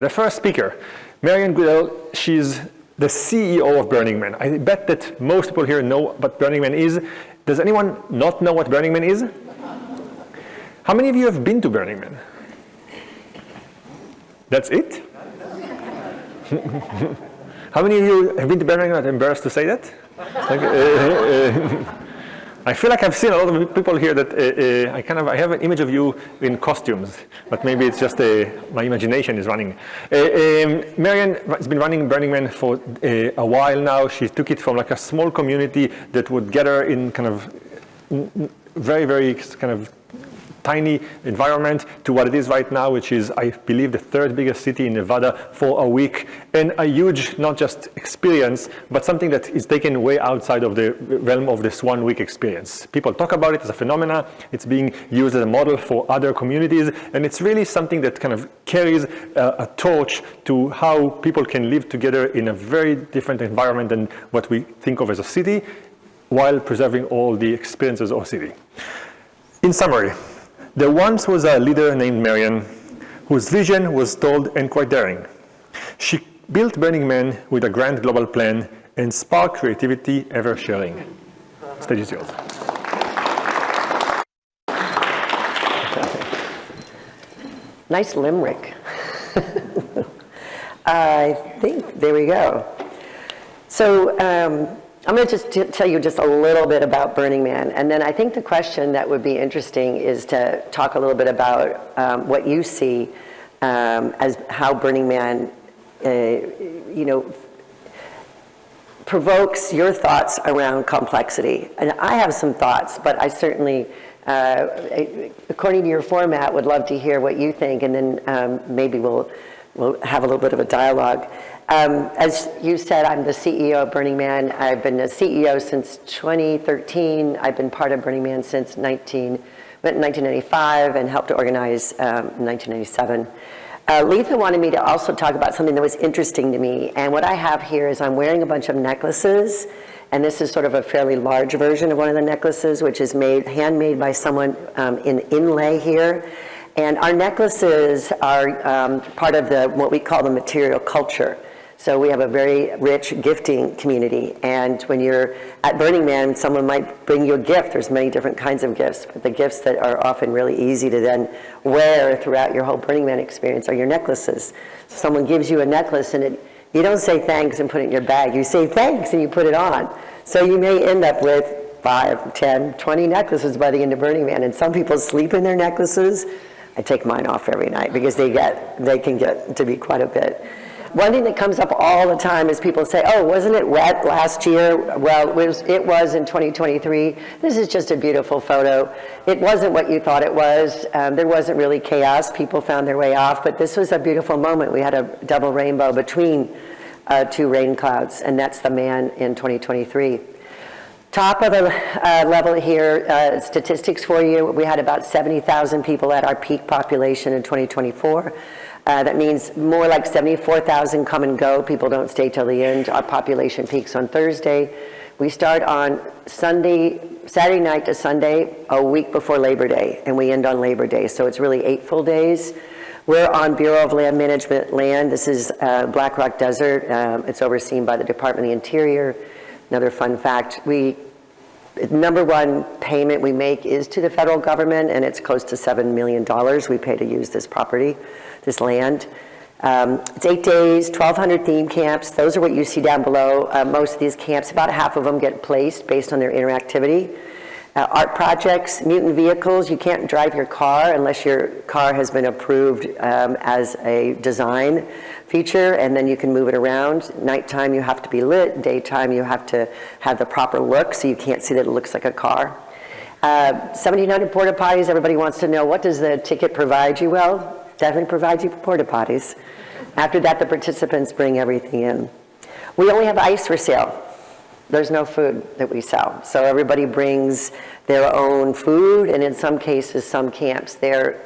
The first speaker, Marian Goodell, she's the CEO of Burning Man. I bet that most people here know what Burning Man is. Does anyone not know what Burning Man is? How many of you have been to Burning Man? That's it? How many of you have been to Burning Man? I'm embarrassed to say that. I feel like I've seen a lot of people here that I have an image of you in costumes, but maybe it's just my imagination is running. Marian has been running Burning Man for a while now. She took it from like a small community that would gather in kind of very, very kind of tiny environment to what it is right now, which is, I believe, the third biggest city in Nevada for a week, and a huge, not just experience, but something that is taken way outside of the realm of this 1 week experience. People talk about it as a phenomena. It's being used as a model for other communities, and it's really something that kind of carries a torch to how people can live together in a very different environment than what we think of as a city, while preserving all the experiences of a city. In summary, there once was a leader named Marian whose vision was bold and quite daring. She built Burning Man with a grand global plan and sparked creativity ever sharing. Stage is yours. Nice limerick. I think, there we go. So, I'm going to just tell you just a little bit about Burning Man, and then I think the question that would be interesting is to talk a little bit about what you see as how Burning Man, provokes your thoughts around complexity. And I have some thoughts, but I certainly, according to your format, would love to hear what you think, and then maybe we'll have a little bit of a dialogue. As you said, I'm the CEO of Burning Man. I've been a CEO since 2013. I've been part of Burning Man since 1995 and helped to organize in 1997. Letha wanted me to also talk about something that was interesting to me. And what I have here is I'm wearing a bunch of necklaces. And this is sort of a fairly large version of one of the necklaces, which is handmade by someone in inlay here. And our necklaces are part of what we call the material culture. So we have a very rich gifting community, and when you're at Burning Man, someone might bring you a gift. There's many different kinds of gifts, but the gifts that are often really easy to then wear throughout your whole Burning Man experience are your necklaces. So someone gives you a necklace, and you don't say thanks and put it in your bag. You say thanks and you put it on. So you may end up with 5, 10, 20 necklaces by the end of Burning Man, and some people sleep in their necklaces. I take mine off every night because they can get to be quite a bit. One thing that comes up all the time is people say, oh, wasn't it wet last year? Well, it was in 2023. This is just a beautiful photo. It wasn't what you thought it was. There wasn't really chaos. People found their way off, but this was a beautiful moment. We had a double rainbow between 2 rain clouds, and that's the man in 2023. Top of the level here, statistics for you. We had about 70,000 people at our peak population in 2024. That means more like 74,000 come and go. People don't stay till the end. Our population peaks on Thursday. We start on Saturday night to Sunday, a week before Labor Day, and we end on Labor Day. So it's really 8 full days. We're on Bureau of Land Management land. This is Black Rock Desert. It's overseen by the Department of the Interior. Another fun fact, number one payment we make is to the federal government, and it's close to $7 million we pay to use this property, this land. It's 8 days, 1,200 theme camps. Those are what you see down below. Most of these camps, about half of them get placed based on their interactivity. Art projects, mutant vehicles. You can't drive your car unless your car has been approved as a design feature, and then you can move it around. Nighttime you have to be lit. Daytime you have to have the proper look, so you can't see that it looks like a car. 1,700 porta potties. Everybody wants to know, what does the ticket provide you? Well, definitely provides you porta potties. After that, the participants bring everything in. We only have ice for sale. There's no food that we sell. So everybody brings their own food, and in some cases, some camps, their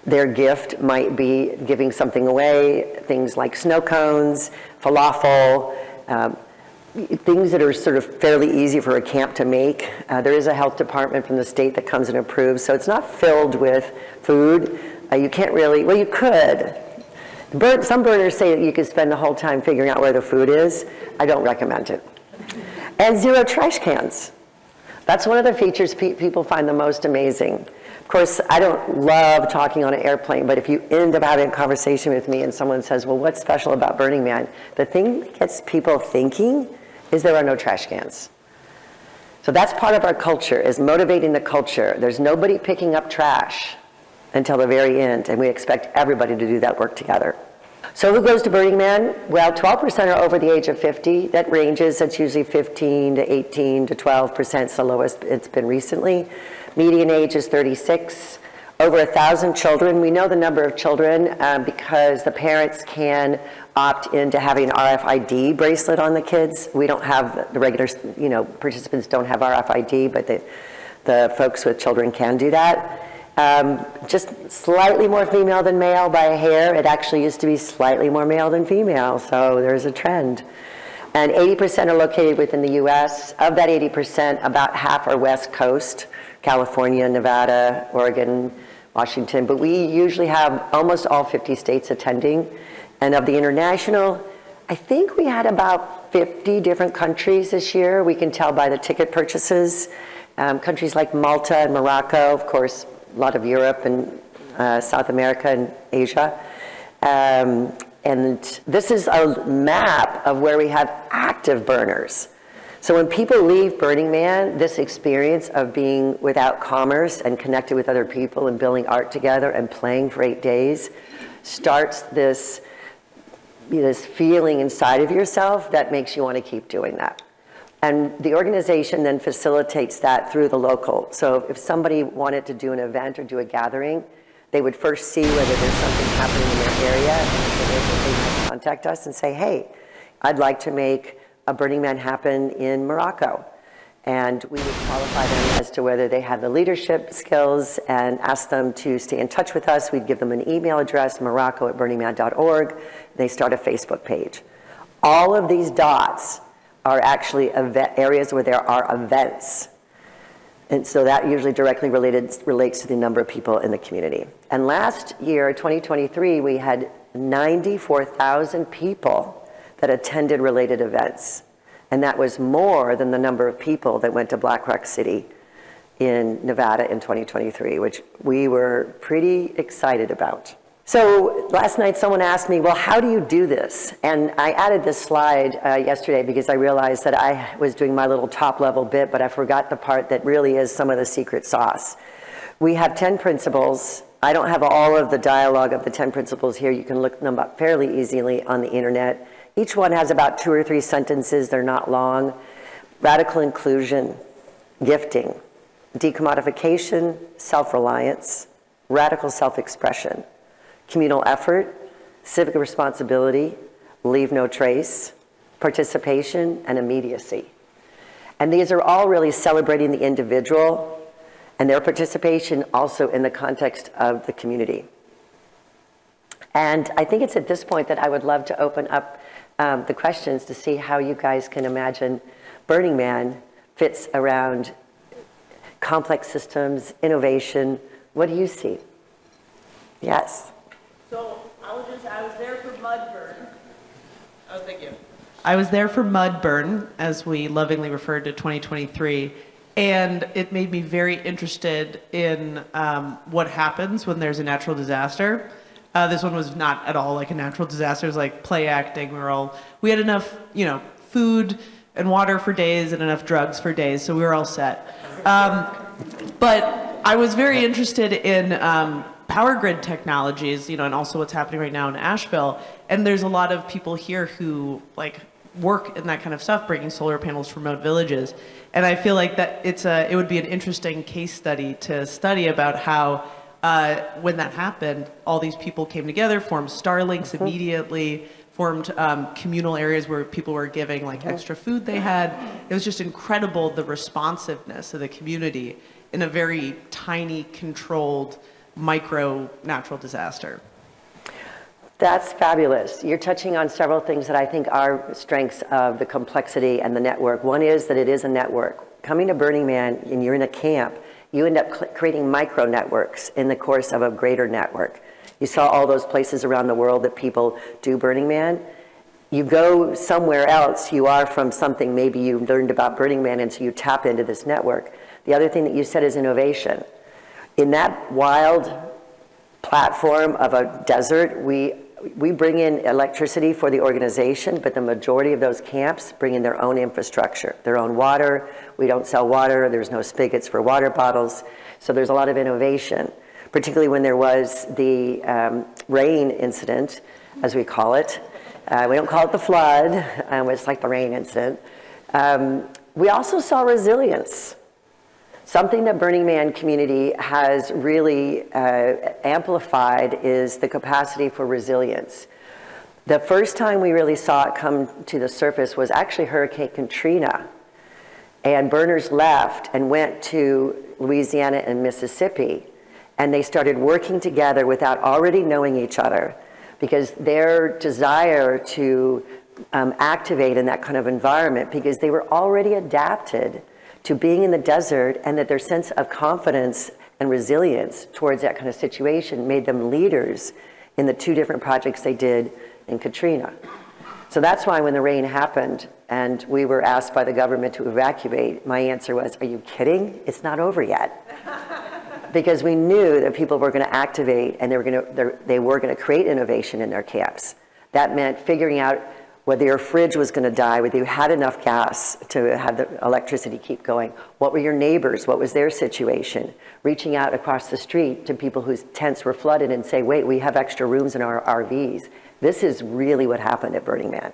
gift might be giving something away, things like snow cones, falafel, things that are sort of fairly easy for a camp to make. There is a health department from the state that comes and approves, so it's not filled with food. You can't really, well, you could. Some burners say that you could spend the whole time figuring out where the food is. I don't recommend it. And 0 trash cans. That's one of the features people find the most amazing. Of course, I don't love talking on an airplane, but if you end up having a conversation with me and someone says, well, what's special about Burning Man? The thing that gets people thinking is there are no trash cans. So that's part of our culture, is motivating the culture. There's nobody picking up trash until the very end, and we expect everybody to do that work together. So who goes to Burning Man? Well, 12% are over the age of 50. That ranges, it's usually 15 to 18 to 12%, it's the lowest it's been recently. Median age is 36. Over 1,000 children. We know the number of children because the parents can opt into having an RFID bracelet on the kids. We don't have the regular, participants don't have RFID, but the folks with children can do that. Just slightly more female than male by a hair. It actually used to be slightly more male than female, so there's a trend. And 80% are located within the US. Of that 80%, about half are West Coast, California, Nevada, Oregon, Washington. But we usually have almost all 50 states attending. And of the international, I think we had about 50 different countries this year. We can tell by the ticket purchases. Countries like Malta and Morocco, of course, a lot of Europe and South America and Asia. And this is a map of where we have active burners. So when people leave Burning Man, this experience of being without commerce and connected with other people and building art together and playing for 8 days starts this feeling inside of yourself that makes you want to keep doing that. And the organization then facilitates that through the local. So if somebody wanted to do an event or do a gathering, they would first see whether there's something happening in their area, and they might contact us and say, hey, I'd like to make a Burning Man happen in Morocco. And we would qualify them as to whether they have the leadership skills and ask them to stay in touch with us. We'd give them an email address, morocco@burningman.org. They start a Facebook page. All of these dots are actually areas where there are events. And so that usually directly relates to the number of people in the community. And last year, 2023, we had 94,000 people that attended related events. And that was more than the number of people that went to Black Rock City in Nevada in 2023, which we were pretty excited about. So last night someone asked me, well, how do you do this? And I added this slide yesterday because I realized that I was doing my little top level bit, but I forgot the part that really is some of the secret sauce. We have 10 principles. I don't have all of the dialogue of the 10 principles here. You can look them up fairly easily on the internet. Each one has about 2 or 3 sentences. They're not long. Radical inclusion, gifting, decommodification, self-reliance, radical self-expression, communal effort, civic responsibility, leave no trace, participation, and immediacy. And these are all really celebrating the individual and their participation also in the context of the community. And I think it's at this point that I would love to open up the questions to see how you guys can imagine Burning Man fits around complex systems, innovation. What do you see? Yes. So I was there for Mudburn. Oh, thank you. I was there for Mudburn, as we lovingly referred to 2023, and it made me very interested in what happens when there's a natural disaster. This one was not at all like a natural disaster. It was like play acting. We had enough, food and water for days and enough drugs for days, so we were all set. But I was very interested in power grid technologies, and also what's happening right now in Asheville. And there's a lot of people here who work in that kind of stuff, bringing solar panels to remote villages. And I feel like that it would be an interesting case study to study about how when that happened, all these people came together, formed Starlinks immediately, formed communal areas where people were giving extra food they had. It was just incredible, the responsiveness of the community in a very tiny, controlled, micro natural disaster. That's fabulous. You're touching on several things that I think are strengths of the complexity and the network. One is that it is a network. Coming to Burning Man and you're in a camp, you end up creating micro networks in the course of a greater network. You saw all those places around the world that people do Burning Man. You go somewhere else, you are from something, maybe you learned about Burning Man, and so you tap into this network. The other thing that you said is innovation. In that wild platform of a desert, we bring in electricity for the organization, but the majority of those camps bring in their own infrastructure, their own water. We don't sell water, there's no spigots for water bottles, so there's a lot of innovation, particularly when there was the rain incident, as we call it. We don't call it the flood, it's like the rain incident. We also saw resilience. Something that Burning Man community has really amplified is the capacity for resilience. The first time we really saw it come to the surface was actually Hurricane Katrina. And burners left and went to Louisiana and Mississippi, and they started working together without already knowing each other, because their desire to activate in that kind of environment, because they were already adapted to being in the desert, and that their sense of confidence and resilience towards that kind of situation made them leaders in the 2 different projects they did in Katrina. So that's why when the rain happened and we were asked by the government to evacuate, my answer was, are you kidding? It's not over yet. Because we knew that people were going to activate, and they were going to create innovation in their camps. That meant figuring out whether your fridge was going to die, whether you had enough gas to have the electricity keep going. What were your neighbors? What was their situation? Reaching out across the street to people whose tents were flooded and say, wait, we have extra rooms in our RVs. This is really what happened at Burning Man.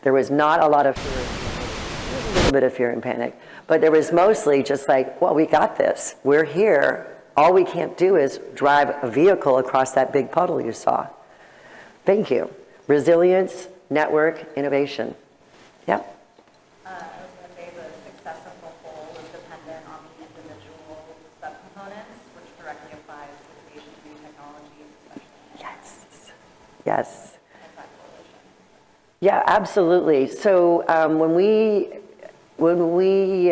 There was not a lot of fear, a little bit of fear and panic, but there was mostly just like, well, we got this. We're here. All we can't do is drive a vehicle across that big puddle you saw. Thank you. Resilience, network, innovation. Yep. I was going to say the success of the whole is dependent on the individual subcomponents, which directly applies to innovation and new technologies, especially. Yes. Yes. Yeah, absolutely. So we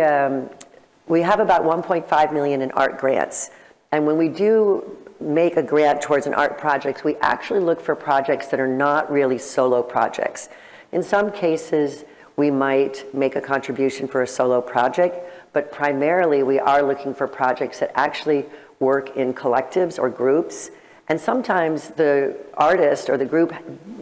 have about 1.5 million in art grants. And when we do make a grant towards an art project, we actually look for projects that are not really solo projects. In some cases, we might make a contribution for a solo project, but primarily we are looking for projects that actually work in collectives or groups. And sometimes the artist or the group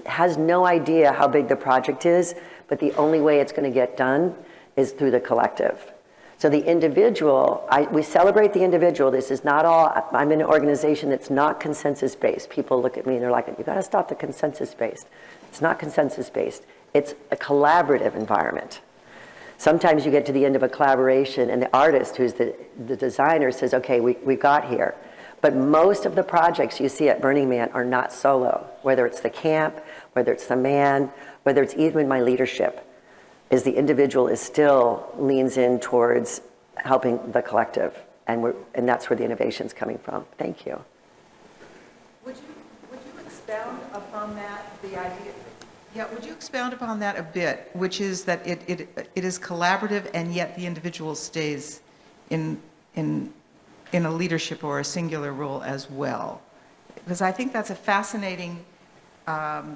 has no idea how big the project is, but the only way it's going to get done is through the collective. So the individual, we celebrate the individual. This is not all, I'm in an organization that's not consensus-based. People look at me and they're like, you gotta stop the consensus-based. It's not consensus-based. It's a collaborative environment. Sometimes you get to the end of a collaboration and the artist, who's the designer, says, okay, we got here. But most of the projects you see at Burning Man are not solo, whether it's the camp, whether it's the man, whether it's even my leadership. Is the individual is still leans in towards helping the collective, and that's where the innovation's coming from. Thank you. Would you expound upon that, the idea? Yeah, would you expound upon that a bit, which is that it is collaborative and yet the individual stays in a leadership or a singular role as well? Because I think that's a fascinating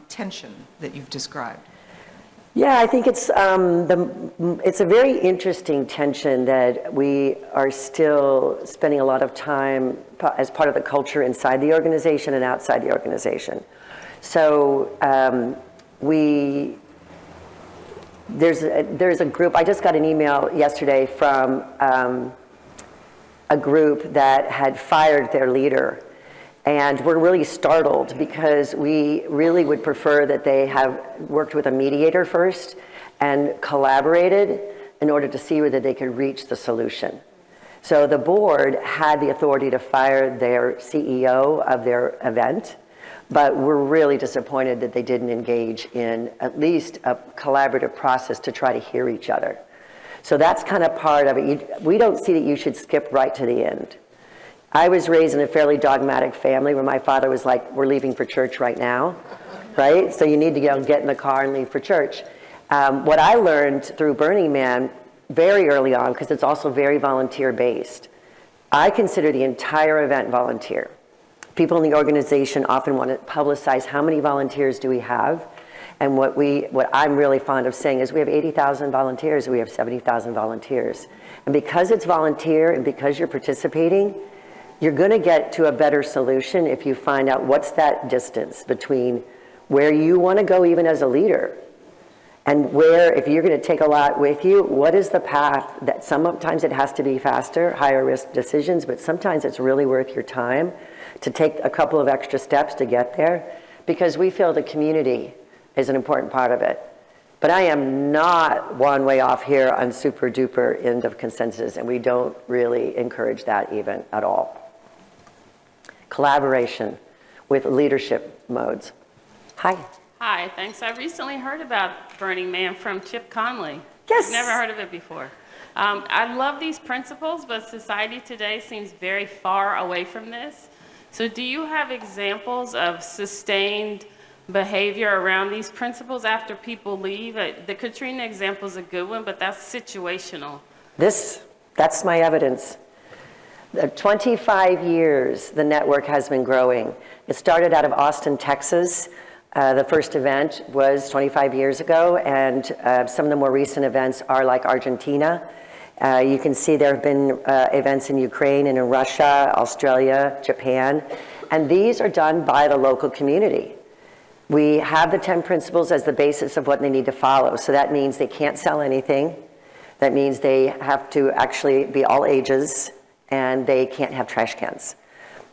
tension that you've described. Yeah, I think it's a very interesting tension that we are still spending a lot of time as part of the culture inside the organization and outside the organization. So there's a group. I just got an email yesterday from a group that had fired their leader. And we're really startled because we really would prefer that they have worked with a mediator first and collaborated in order to see whether they could reach the solution. So the board had the authority to fire their CEO of their event, but we're really disappointed that they didn't engage in at least a collaborative process to try to hear each other. So that's kind of part of it. We don't see that you should skip right to the end. I was raised in a fairly dogmatic family where my father was like, we're leaving for church right now, right? So you need to get in the car and leave for church. What I learned through Burning Man very early on, because it's also very volunteer-based, I consider the entire event volunteer. People in the organization often want to publicize how many volunteers do we have. And what I'm really fond of saying is we have 80,000 volunteers, we have 70,000 volunteers. And because it's volunteer and because you're participating, you're going to get to a better solution if you find out what's that distance between where you want to go even as a leader and where, if you're going to take a lot with you, what is the path that sometimes it has to be faster, higher risk decisions, but sometimes it's really worth your time to take a couple of extra steps to get there, because we feel the community is an important part of it. But I am not one way off here on super duper end of consensus, and we don't really encourage that even at all. Collaboration with leadership modes. Hi. Hi, thanks. I recently heard about Burning Man from Chip Conley. Yes. Never heard of it before. I love these principles, but society today seems very far away from this. So do you have examples of sustained behavior around these principles after people leave? The Katrina example is a good one, but that's situational. That's my evidence. 25 years the network has been growing. It started out of Austin, Texas. The first event was 25 years ago, and some of the more recent events are like Argentina. You can see there have been events in Ukraine and in Russia, Australia, Japan, and these are done by the local community. We have the 10 principles as the basis of what they need to follow. So that means they can't sell anything. That means they have to actually be all ages, and they can't have trash cans.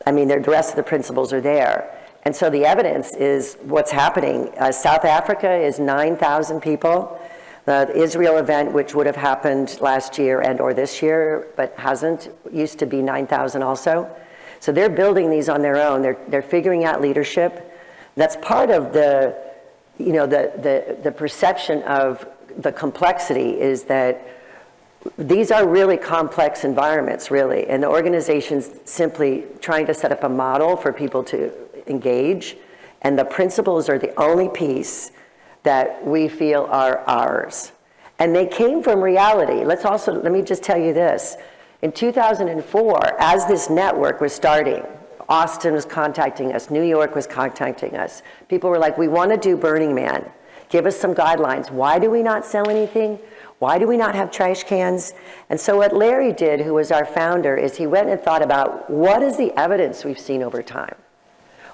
I mean, the rest of the principles are there. And so the evidence is what's happening. South Africa is 9,000 people. The Israel event, which would have happened last year and or this year, but hasn't, used to be 9,000 also. So they're building these on their own. They're figuring out leadership. That's part of the, you know, the perception of the complexity is that these are really complex environments, really, and the organization's simply trying to set up a model for people to engage, and the principles are the only piece that we feel are ours. And they came from reality. Let me just tell you this. In 2004, as this network was starting, Austin was contacting us, New York was contacting us. People were like, we want to do Burning Man. Give us some guidelines. Why do we not sell anything? Why do we not have trash cans? And so what Larry did, who was our founder, is he went and thought about what is the evidence we've seen over time?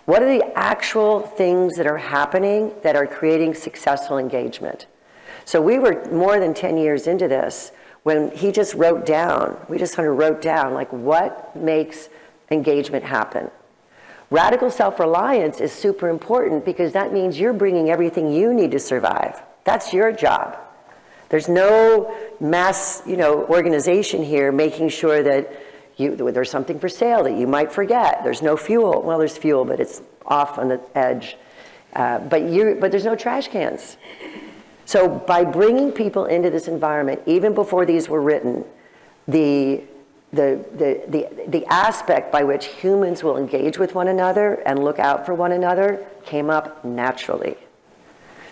What are the actual things that are happening that are creating successful engagement? So we were more than 10 years into this when he just wrote down, we just kind of wrote down, like, what makes engagement happen? Radical self-reliance is super important because that means you're bringing everything you need to survive. That's your job. There's no mass, organization here making sure that there's something for sale that you might forget. There's no fuel. Well, there's fuel, but it's off on the edge. But there's no trash cans. So by bringing people into this environment, even before these were written, the aspect by which humans will engage with one another and look out for one another came up naturally.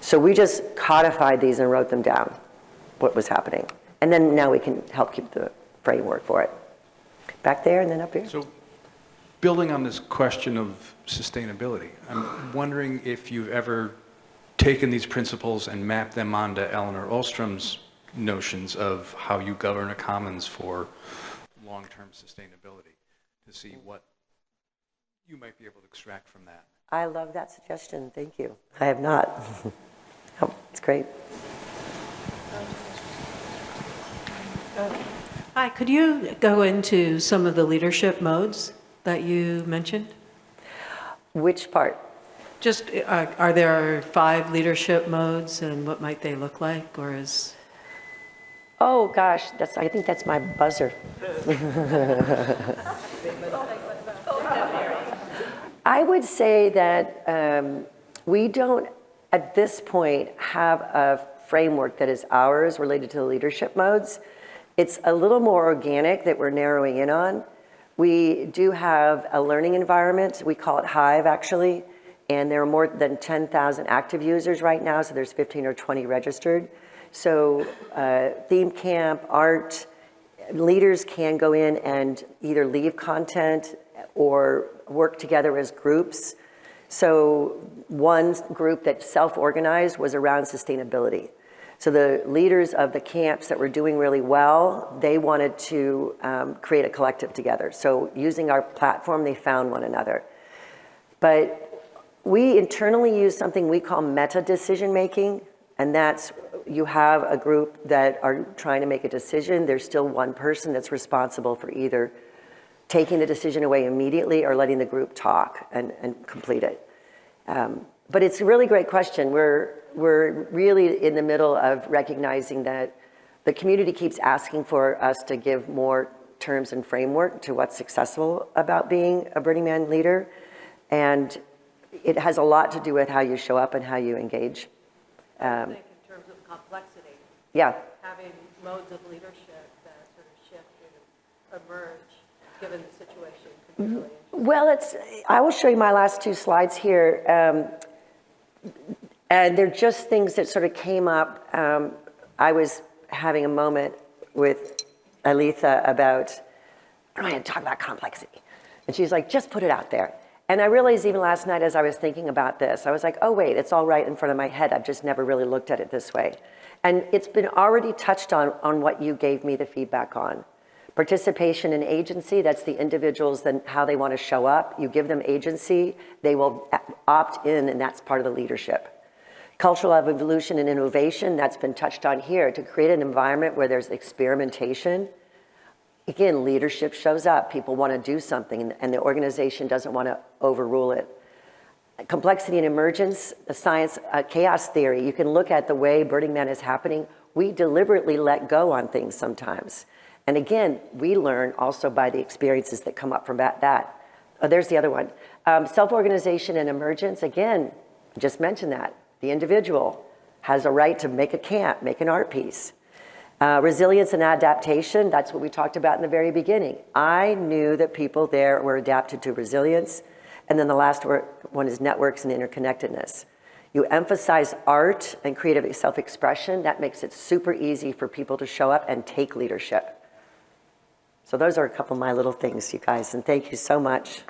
So we just codified these and wrote them down, what was happening. And then now we can help keep the framework for it. Back there and then up here. So building on this question of sustainability, I'm wondering if you've ever taken these principles and mapped them onto Eleanor Ostrom's notions of how you govern a commons for long-term sustainability, to see what you might be able to extract from that. I love that suggestion. Thank you. I have not. Oh, it's great. Hi, could you go into some of the leadership modes that you mentioned? Which part? Just, are there 5 leadership modes and what might they look like, or is? Oh gosh, I think that's my buzzer. I would say that we don't, at this point, have a framework that is ours related to the leadership modes. It's a little more organic that we're narrowing in on. We do have a learning environment. We call it Hive, actually, and there are more than 10,000 active users right now, so there's 15 or 20 registered. So theme camp, art, leaders can go in and either leave content or work together as groups. So one group that self-organized was around sustainability. So the leaders of the camps that were doing really well, they wanted to create a collective together. So using our platform, they found one another. But we internally use something we call meta decision making, and that's you have a group that are trying to make a decision. There's still one person that's responsible for either taking the decision away immediately or letting the group talk and complete it. But it's a really great question. We're really in the middle of recognizing that the community keeps asking for us to give more terms and framework to what's successful about being a Burning Man leader. And it has a lot to do with how you show up and how you engage. I think in terms of complexity, Yeah. having modes of leadership that sort of shift and emerge, given the situation, could be really interesting. Well, I will show you my last two slides here. And they're just things that sort of came up. I was having a moment with Aletha about, I'm going to talk about complexity. And she's like, just put it out there. And I realized even last night as I was thinking about this, I was like, oh wait, it's all right in front of my head. I've just never really looked at it this way. And it's been already touched on what you gave me the feedback on. Participation and agency, that's the individuals, then how they want to show up. You give them agency, they will opt in, and that's part of the leadership. Cultural evolution and innovation, that's been touched on here, to create an environment where there's experimentation. Again, leadership shows up. People want to do something, and the organization doesn't want to overrule it. Complexity and emergence, the science, chaos theory. You can look at the way Burning Man is happening. We deliberately let go on things sometimes. And again, we learn also by the experiences that come up from that. Oh, there's the other one. Self-organization and emergence. Again, I just mentioned that. The individual has a right to make a camp, make an art piece. Resilience and adaptation, that's what we talked about in the very beginning. I knew that people there were adapted to resilience. And then the last one is networks and interconnectedness. You emphasize art and creative self-expression. That makes it super easy for people to show up and take leadership. So those are a couple of my little things, you guys, and thank you so much.